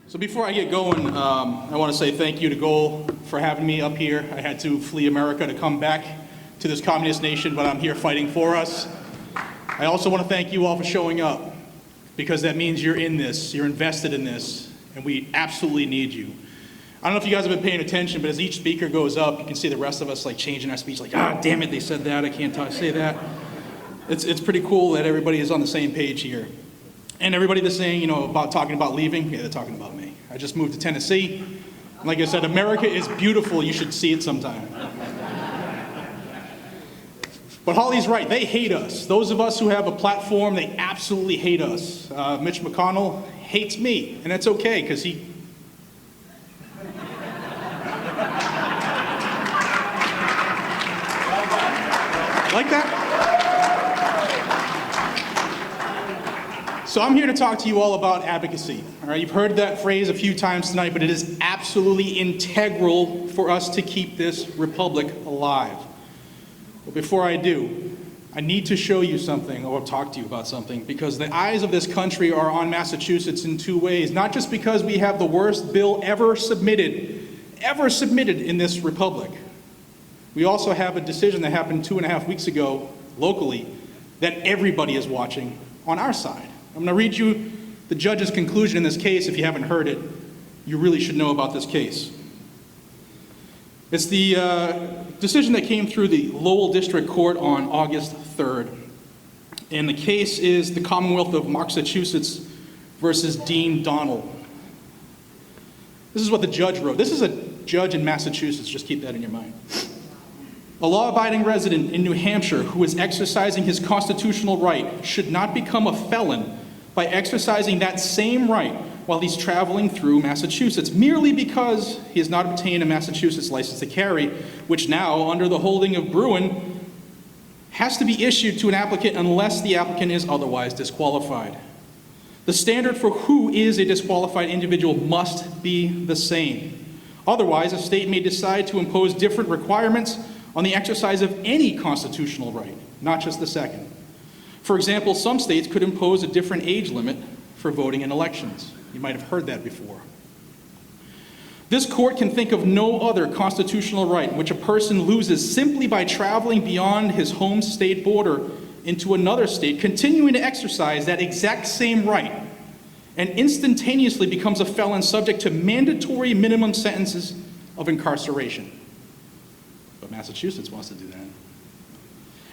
So before I get going, I want to say thank you to Goal for having me up here. I had to flee America to come back to this communist nation, but I'm here fighting for us. I also want to thank you all for showing up, because that means you're in this, you're invested in this, and we absolutely need you. I don't know if you guys have been paying attention, but as each speaker goes up, you can see the rest of us like changing our speech, like, damn it, they said that, I can't say that. It's pretty cool that everybody is on the same page here. And everybody that's saying, about talking about leaving, yeah, they're talking about me. I just moved to Tennessee. Like I said, America is beautiful. You should see it sometime. But Holly's right. They hate us. Those of us who have a platform, they absolutely hate us. Mitch McConnell hates me, and that's okay, because he... Like that? So I'm here to talk to you all about advocacy. All right, you've heard that phrase a few times tonight, but it is absolutely integral for us to keep this republic alive. But before I do, I need to show you something, or talk to you about something, because the eyes of this country are on Massachusetts in two ways. Not just because we have the worst bill ever submitted in this republic. We also have a decision that happened 2.5 weeks ago locally that everybody is watching on our side. I'm going to read you the judge's conclusion in this case. If you haven't heard it, you really should know about this case. It's the decision that came through the Lowell District Court on August 3rd. And the case is the Commonwealth of Massachusetts versus Dean Donnell. This is what the judge wrote. This is a judge in Massachusetts, just keep that in your mind. A law-abiding resident in New Hampshire who is exercising his constitutional right should not become a felon by exercising that same right while he's traveling through Massachusetts, merely because he has not obtained a Massachusetts license to carry, which now, under the holding of Bruin, has to be issued to an applicant unless the applicant is otherwise disqualified. The standard for who is a disqualified individual must be the same. Otherwise, a state may decide to impose different requirements on the exercise of any constitutional right, not just the second. For example, some states could impose a different age limit for voting in elections. You might have heard that before. This court can think of no other constitutional right in which a person loses simply by traveling beyond his home state border into another state, continuing to exercise that exact same right, and instantaneously becomes a felon subject to mandatory minimum sentences of incarceration. But Massachusetts wants to do that.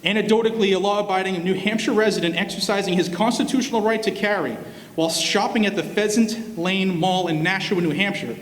Anecdotally, a law-abiding New Hampshire resident exercising his constitutional right to carry while shopping at the Pheasant Lane Mall in Nashua, New Hampshire,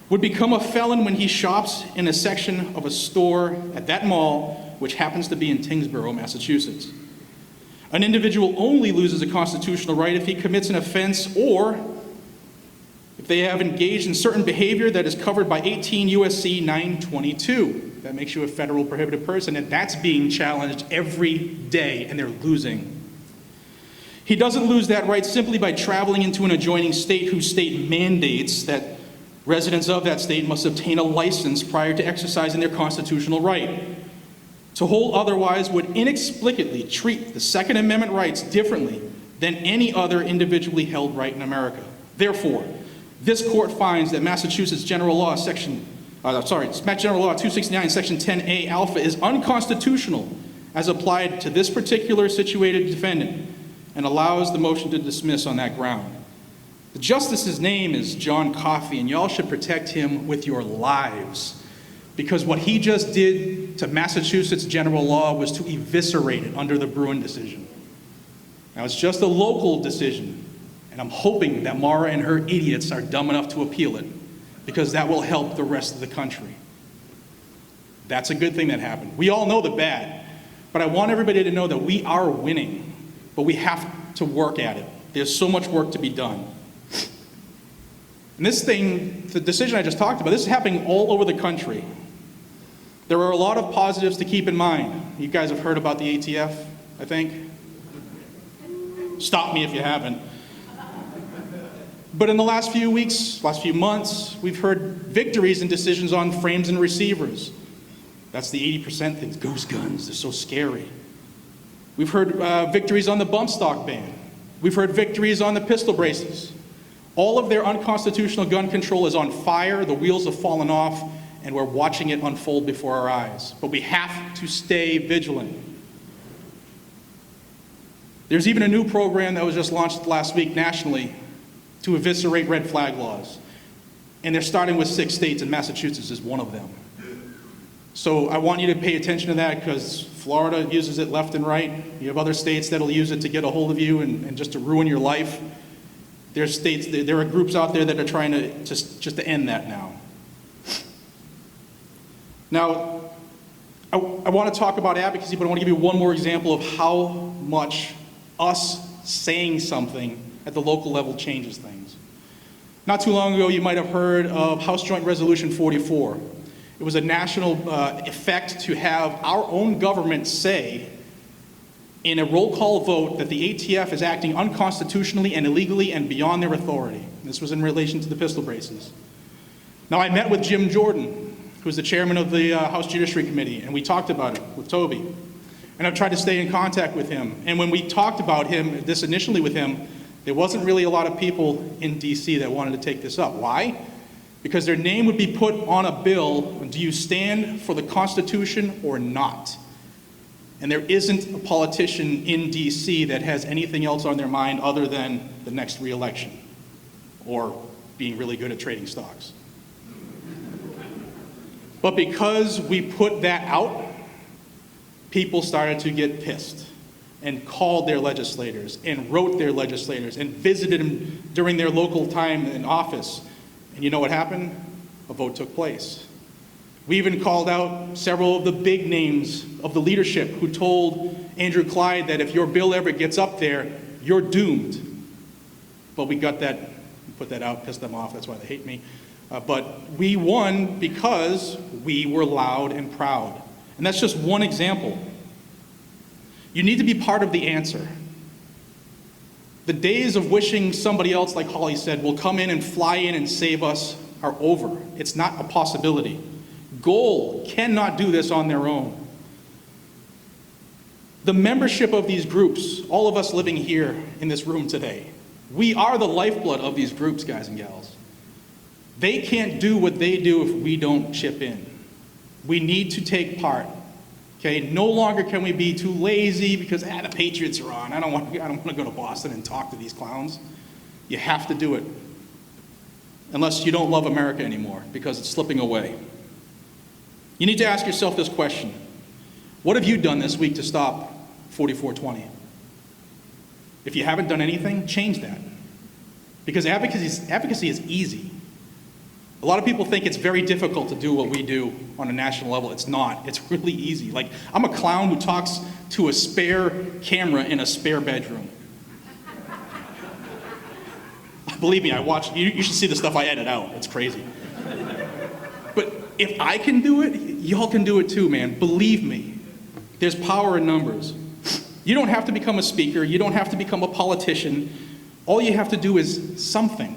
would become a felon when he shops in a section of a store at that mall, which happens to be in Tingsboro, Massachusetts. An individual only loses a constitutional right if he commits an offense or if they have engaged in certain behavior that is covered by 18 U.S.C. 922. That makes you a federal prohibited person, and that's being challenged every day, and they're losing. He doesn't lose that right simply by traveling into an adjoining state whose state mandates that residents of that state must obtain a license prior to exercising their constitutional right. To hold otherwise would inexplicably treat the Second Amendment rights differently than any other individually held right in America. Therefore, this court finds that Massachusetts General Law 269, Section 10A alpha is unconstitutional as applied to this particular situated defendant and allows the motion to dismiss on that ground. The justice's name is John Coffey, and y'all should protect him with your lives, because what he just did to Massachusetts general law was to eviscerate it under the Bruin decision. Now, it's just a local decision, and I'm hoping that Mara and her idiots are dumb enough to appeal it, because that will help the rest of the country. That's a good thing that happened. We all know the bad, but I want everybody to know that we are winning, but we have to work at it. There's so much work to be done. And this thing, the decision I just talked about, this is happening all over the country. There are a lot of positives to keep in mind. You guys have heard about the ATF, I think. Stop me if you haven't. But in the last few weeks, last few months, we've heard victories and decisions on frames and receivers. That's the 80% things. Ghost guns, they're so scary. We've heard victories on the bump stock ban. We've heard victories on the pistol braces. All of their unconstitutional gun control is on fire, the wheels have fallen off, and we're watching it unfold before our eyes. But we have to stay vigilant. There's even a new program that was just launched last week nationally to eviscerate red flag laws. And they're starting with 6 states, and Massachusetts is one of them. So I want you to pay attention to that, because Florida uses it left and right. You have other states that'll use it to get a hold of you and just to ruin your life. There's states, there are groups out there that are trying to just to end that now. Now, I want to talk about advocacy, but I want to give you one more example of how much us saying something at the local level changes things. Not too long ago, you might have heard of House Joint Resolution 44. It was a national effect to have our own government say in a roll call vote that the ATF is acting unconstitutionally and illegally and beyond their authority. This was in relation to the pistol braces. Now, I met with Jim Jordan, who's the chairman of the House Judiciary Committee, and we talked about it with Toby. And I've tried to stay in contact with him. And when we talked about this initially with him, there wasn't really a lot of people in DC that wanted to take this up. Why? Because their name would be put on a bill, do you stand for the Constitution or not? And there isn't a politician in DC that has anything else on their mind other than the next re-election or being really good at trading stocks. But because we put that out, people started to get pissed and called their legislators and wrote their legislators and visited them during their local time in office. And you know what happened? A vote took place. We even called out several of the big names of the leadership who told Andrew Clyde that if your bill ever gets up there, you're doomed. But we got that, put that out, pissed them off, that's why they hate me. But we won because we were loud and proud. And that's just one example. You need to be part of the answer. The days of wishing somebody else, like Holly said, will come in and fly in and save us are over. It's not a possibility. Goal cannot do this on their own. The membership of these groups, all of us living here in this room today, we are the lifeblood of these groups, guys and gals. They can't do what they do if we don't chip in. We need to take part. Okay, no longer can we be too lazy because the Patriots are on. I don't want to go to Boston and talk to these clowns. You have to do it. Unless you don't love America anymore, because it's slipping away. You need to ask yourself this question. What have you done this week to stop 4420? If you haven't done anything, change that. Because advocacy is easy. A lot of people think it's very difficult to do what we do on a national level. It's not. It's really easy. Like, I'm a clown who talks to a spare camera in a spare bedroom. Believe me, you should see the stuff I edit out. It's crazy. But if I can do it, y'all can do it too, man. Believe me. There's power in numbers. You don't have to become a speaker. You don't have to become a politician. All you have to do is something.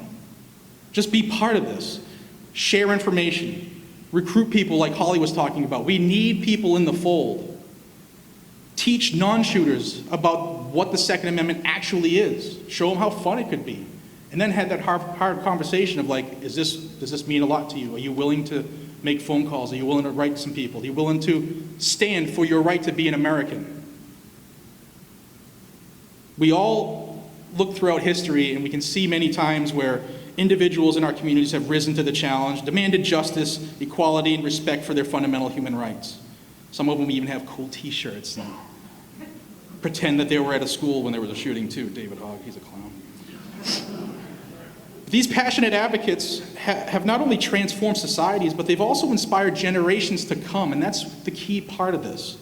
Just be part of this. Share information. Recruit people like Holly was talking about. We need people in the fold. Teach non-shooters about what the Second Amendment actually is. Show them how fun it could be. And then have that hard conversation of like, does this mean a lot to you? Are you willing to make phone calls? Are you willing to write to some people? Are you willing to stand for your right to be an American? We all look throughout history and we can see many times where individuals in our communities have risen to the challenge, demanded justice, equality, and respect for their fundamental human rights. Some of them even have cool t-shirts and pretend that they were at a school when there was a shooting too. David Hogg, he's a clown. These passionate advocates have not only transformed societies, but they've also inspired generations to come, and that's the key part of this.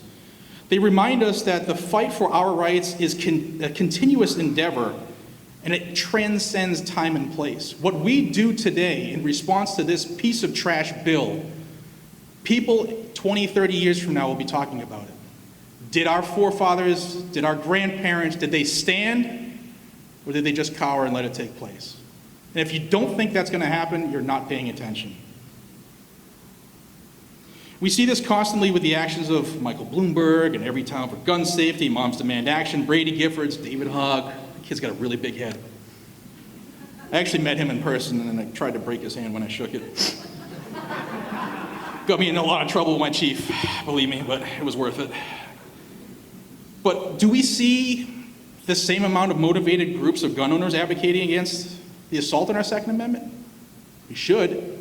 They remind us that the fight for our rights is a continuous endeavor, and it transcends time and place. What we do today in response to this piece of trash bill, people 20, 30 years from now will be talking about it. Did our forefathers, did our grandparents, did they stand, or did they just cower and let it take place? And if you don't think that's going to happen, you're not paying attention. We see this constantly with the actions of Michael Bloomberg and Every Town for Gun Safety, Moms Demand Action, Brady Giffords, David Hogg. The kid's got a really big head. I actually met him in person, and then I tried to break his hand when I shook it. Got me in a lot of trouble with my chief, believe me, but it was worth it. But do we see the same amount of motivated groups of gun owners advocating against the assault on our Second Amendment? We should.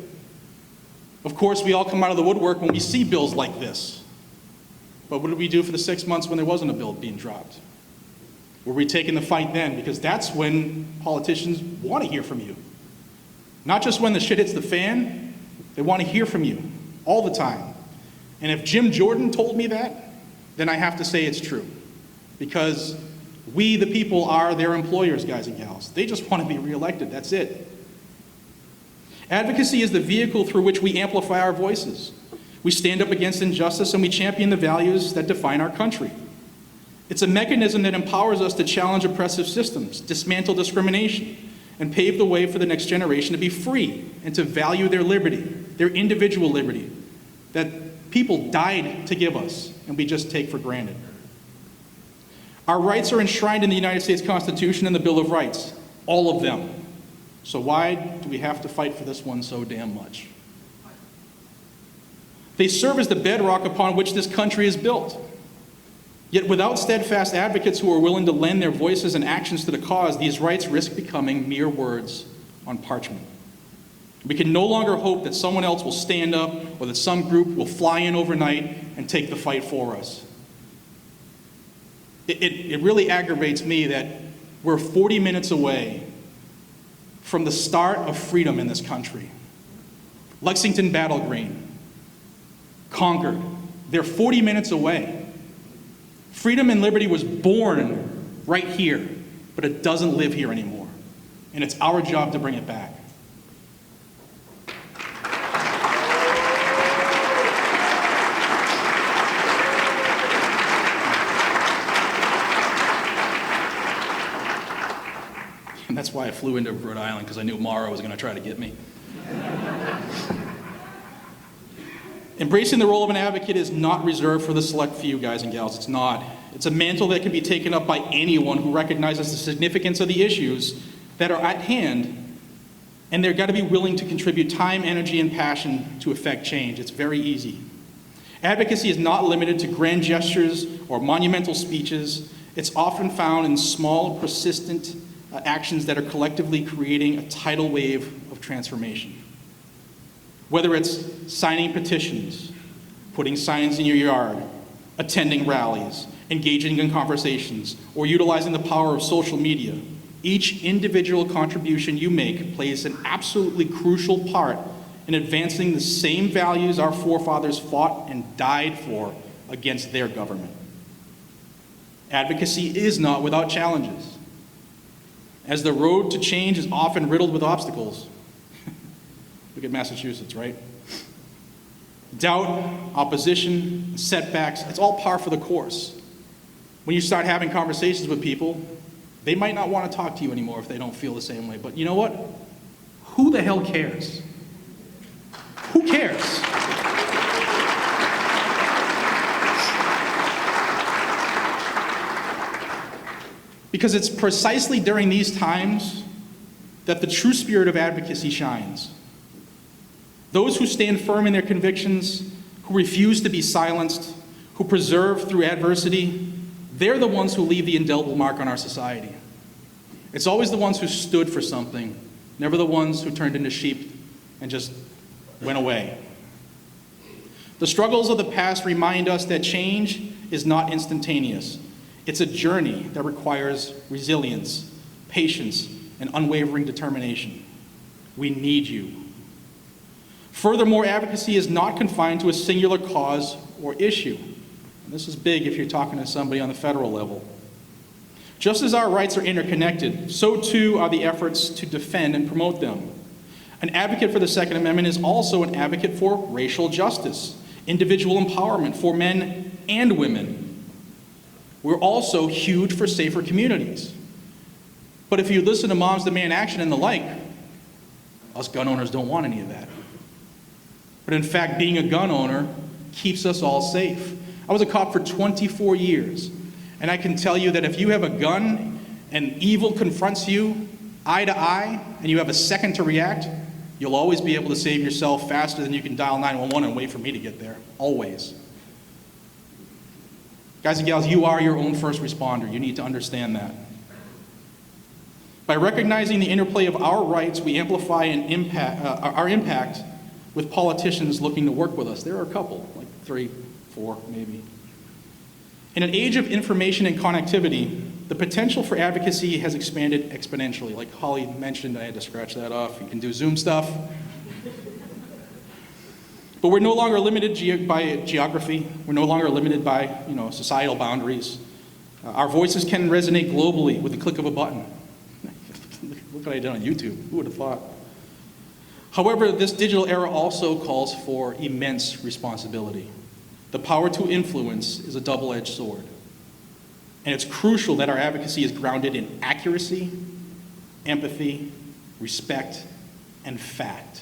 Of course, we all come out of the woodwork when we see bills like this. But what did we do for the 6 months when there wasn't a bill being dropped? Were we taking the fight then? Because that's when politicians want to hear from you. Not just when the shit hits the fan, they want to hear from you all the time. And if Jim Jordan told me that, then I have to say it's true. Because we, the people, are their employers, guys and gals. They just want to be reelected, that's it. Advocacy is the vehicle through which we amplify our voices. We stand up against injustice and we champion the values that define our country. It's a mechanism that empowers us to challenge oppressive systems, dismantle discrimination, and pave the way for the next generation to be free and to value their liberty, their individual liberty, that people died to give us and we just take for granted. Our rights are enshrined in the United States Constitution and the Bill of Rights, all of them. So why do we have to fight for this one so damn much? They serve as the bedrock upon which this country is built. Yet without steadfast advocates who are willing to lend their voices and actions to the cause, these rights risk becoming mere words on parchment. We can no longer hope that someone else will stand up or that some group will fly in overnight and take the fight for us. It really aggravates me that we're 40 minutes away from the start of freedom in this country. Lexington Battle Green, Concord, they're 40 minutes away. Freedom and liberty was born right here, but it doesn't live here anymore. And it's our job to bring it back. And that's why I flew into Rhode Island, because I knew Mara was going to try to get me. Embracing the role of an advocate is not reserved for the select few, guys and gals. It's not. It's a mantle that can be taken up by anyone who recognizes the significance of the issues that are at hand, and they've got to be willing to contribute time, energy, and passion to effect change. It's very easy. Advocacy is not limited to grand gestures or monumental speeches. It's often found in small, persistent actions that are collectively creating a tidal wave of transformation. Whether it's signing petitions, putting signs in your yard, attending rallies, engaging in conversations, or utilizing the power of social media, each individual contribution you make plays an absolutely crucial part in advancing the same values our forefathers fought and died for against their government. Advocacy is not without challenges. As the road to change is often riddled with obstacles. Look at Massachusetts, right? Doubt, opposition, setbacks, it's all par for the course. When you start having conversations with people, they might not want to talk to you anymore if they don't feel the same way. But you know what? Who the hell cares? Who cares? Because it's precisely during these times that the true spirit of advocacy shines. Those who stand firm in their convictions, who refuse to be silenced, who persevere through adversity, they're the ones who leave the indelible mark on our society. It's always the ones who stood for something, never the ones who turned into sheep and just went away. The struggles of the past remind us that change is not instantaneous. It's a journey that requires resilience, patience, and unwavering determination. We need you. Furthermore, advocacy is not confined to a singular cause or issue. And this is big if you're talking to somebody on the federal level. Just as our rights are interconnected, so too are the efforts to defend and promote them. An advocate for the Second Amendment is also an advocate for racial justice, individual empowerment for men and women. We're also huge for safer communities. But if you listen to Moms Demand Action and the like, us gun owners don't want any of that. But in fact, being a gun owner keeps us all safe. I was a cop for 24 years, and I can tell you that if you have a gun and evil confronts you, eye to eye, and you have a second to react, you'll always be able to save yourself faster than you can dial 911 and wait for me to get there. Always. Guys and gals, you are your own first responder. You need to understand that. By recognizing the interplay of our rights, we amplify our impact with politicians looking to work with us. There are a couple, like 3, 4, maybe. In an age of information and connectivity, the potential for advocacy has expanded exponentially. Like Holly mentioned, I had to scratch that off. You can do Zoom stuff. But we're no longer limited by geography. We're no longer limited by, societal boundaries. Our voices can resonate globally with the click of a button. Look what I did on YouTube. Who would have thought? However, this digital era also calls for immense responsibility. The power to influence is a double-edged sword. And it's crucial that our advocacy is grounded in accuracy, empathy, respect, and fact.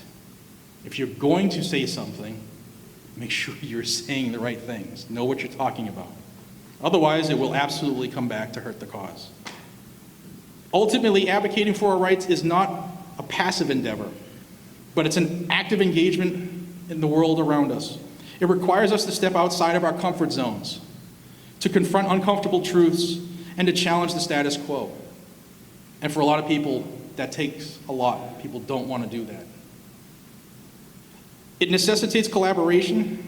If you're going to say something, make sure you're saying the right things. Know what you're talking about. Otherwise, it will absolutely come back to hurt the cause. Ultimately, advocating for our rights is not a passive endeavor, but it's an active engagement in the world around us. It requires us to step outside of our comfort zones, to confront uncomfortable truths, and to challenge the status quo. And for a lot of people, that takes a lot. People don't want to do that. It necessitates collaboration,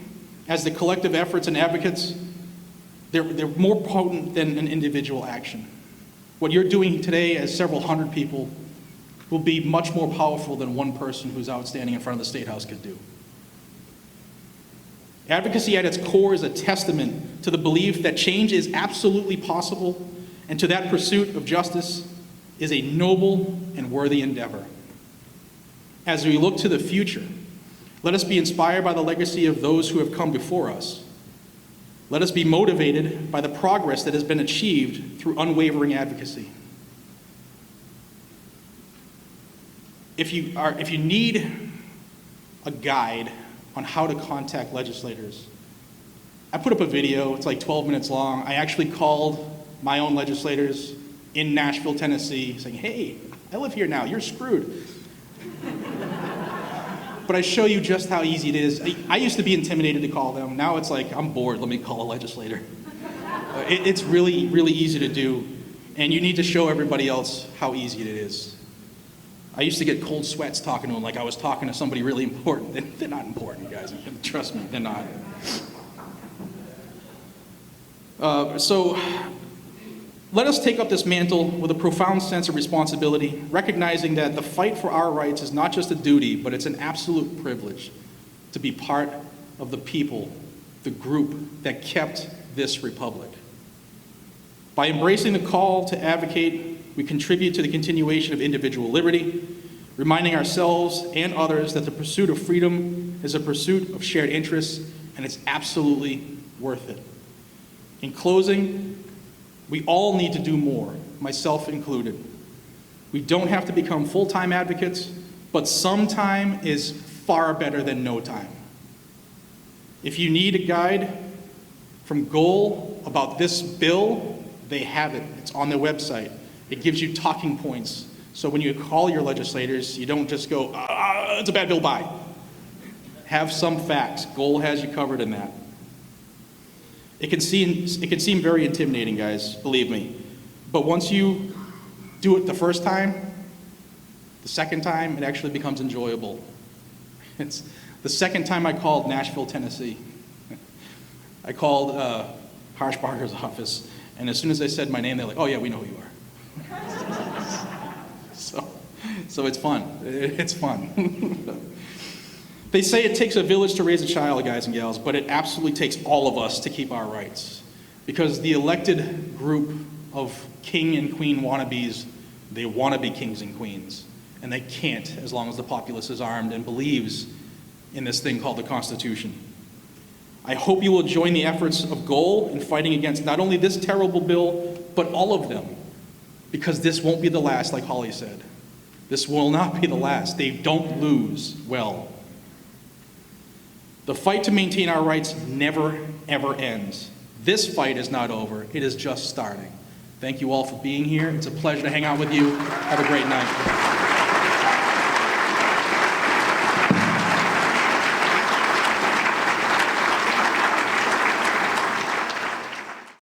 as the collective efforts and advocates, they're more potent than an individual action. What you're doing today as several hundred people will be much more powerful than one person who's out standing in front of the State House could do. Advocacy at its core is a testament to the belief that change is absolutely possible, and to that pursuit of justice is a noble and worthy endeavor. As we look to the future, let us be inspired by the legacy of those who have come before us. Let us be motivated by the progress that has been achieved through unwavering advocacy. If you need a guide on how to contact legislators, I put up a video. It's like 12 minutes long. I actually called my own legislators in Nashville, Tennessee, saying, hey, I live here now. You're screwed. But I show you just how easy it is. I used to be intimidated to call them. Now it's like, I'm bored. Let me call a legislator. It's really, really easy to do. And you need to show everybody else how easy it is. I used to get cold sweats talking to them like I was talking to somebody really important. They're not important, guys. Trust me, they're not. So let us take up this mantle with a profound sense of responsibility, recognizing that the fight for our rights is not just a duty, but it's an absolute privilege to be part of the people, the group that kept this republic. By embracing the call to advocate, we contribute to the continuation of individual liberty, reminding ourselves and others that the pursuit of freedom is a pursuit of shared interests, and it's absolutely worth it. In closing, we all need to do more, myself included. We don't have to become full-time advocates, but some time is far better than no time. If you need a guide from Goal about this bill, they have it. It's on their website. It gives you talking points. So when you call your legislators, you don't just go, it's a bad bill, bye. Have some facts. Goal has you covered in that. It can seem very intimidating, guys, believe me. But once you do it the first time, the second time, it actually becomes enjoyable. It's the second time I called Nashville, Tennessee. I called Harshbarger's office, and as soon as I said my name, they're like, oh yeah, we know who you are. So it's fun. It's fun. They say it takes a village to raise a child, guys and gals, but it absolutely takes all of us to keep our rights. Because the elected group of king and queen wannabes, they want to be kings and queens. And they can't as long as the populace is armed and believes in this thing called the Constitution. I hope you will join the efforts of Goal in fighting against not only this terrible bill, but all of them. Because this won't be the last, like Holly said. This will not be the last. They don't lose well. The fight to maintain our rights never, ever ends. This fight is not over. It is just starting. Thank you all for being here. It's a pleasure to hang out with you. Have a great night.